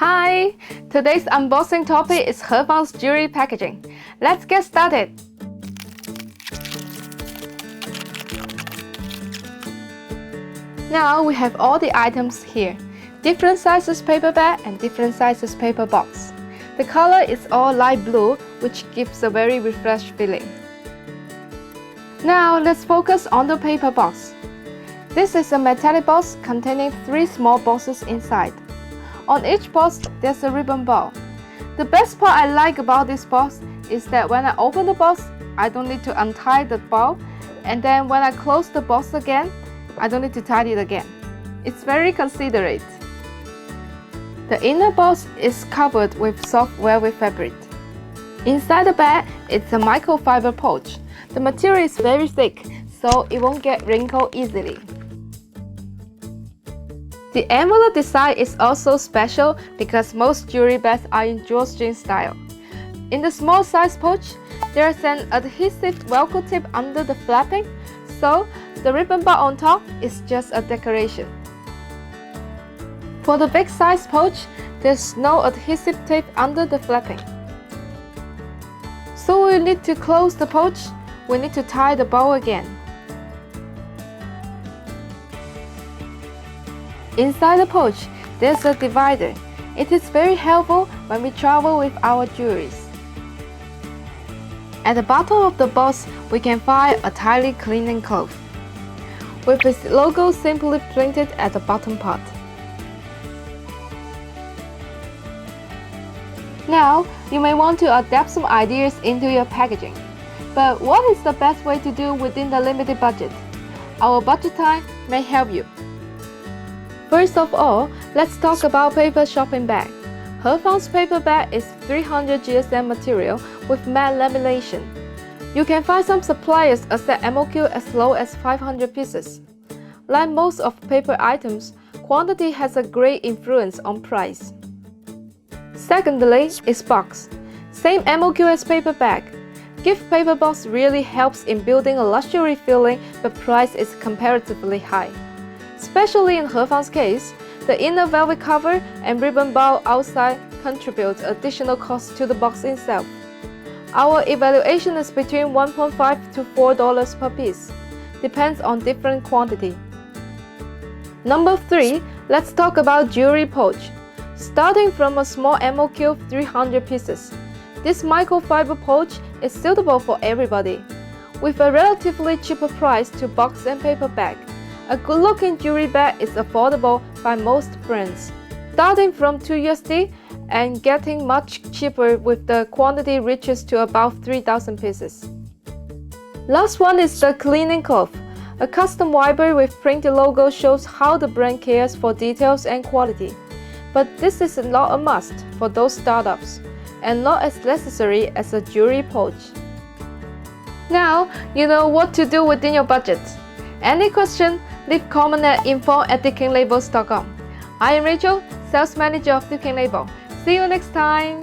Hi! Today's unboxing topic is HEFANG's jewelry packaging. Let's get started! Now we have all the items here. Different sizes paper bag and different sizes paper box. The color is all light blue, which gives a very refreshed feeling. Now let's focus on the paper box. This is a metallic box containing 3 small boxes inside. On each box, there's a ribbon ball. The best part I like about this box is that when I open the box, I don't need to untie the ball, and then when I close the box again, I don't need to tie it again. It's very considerate. The inner box is covered with soft velvet fabric. Inside the bag, it's a microfiber pouch. The material is very thick, so it won't get wrinkled easily. The envelope design is also special because most jewelry bags are in drawstring style. In the small size pouch, there is an adhesive Velcro tip under the flapping, so the ribbon bar on top is just a decoration. For the big size pouch, there's no adhesive tape under the flapping. So we need to close the pouch, we need to tie the bow again. Inside the pouch, there's a divider. It is very helpful when we travel with our jewelries. At the bottom of the box, we can find a tiny cleaning cloth, with its logo simply printed at the bottom part. Now, you may want to adapt some ideas into your packaging. But what is the best way to do within the limited budget? Our budget time may help you. First of all, let's talk about paper shopping bag. HEFANG's paper bag is 300 GSM material with matte lamination. You can find some suppliers accept MOQ as low as 500 pieces. Like most of paper items, quantity has a great influence on price. Secondly, is box. Same MOQ as paper bag. Gift paper box really helps in building a luxury feeling, but price is comparatively high. Especially in HEFANG's case, the inner velvet cover and ribbon bow outside contribute additional cost to the box itself. Our evaluation is between $1.5 to $4 per piece, depends on different quantity. Number 3, let's talk about jewelry pouch. Starting from a small MOQ of 300 pieces, this microfiber pouch is suitable for everybody. With a relatively cheaper price to box and paper bag, a good-looking jewelry bag is affordable by most brands, starting from $2 and getting much cheaper with the quantity reaches to about 3,000 pieces. Last one is the cleaning cloth. A custom wiper with printed logo shows how the brand cares for details and quality. But this is not a must for those startups, and not as necessary as a jewelry pouch. Now, you know what to do within your budget. Any question? Leave comment at info@deepkinglabels.com. I am Rachel, Sales Manager of Deepking Label. See you next time!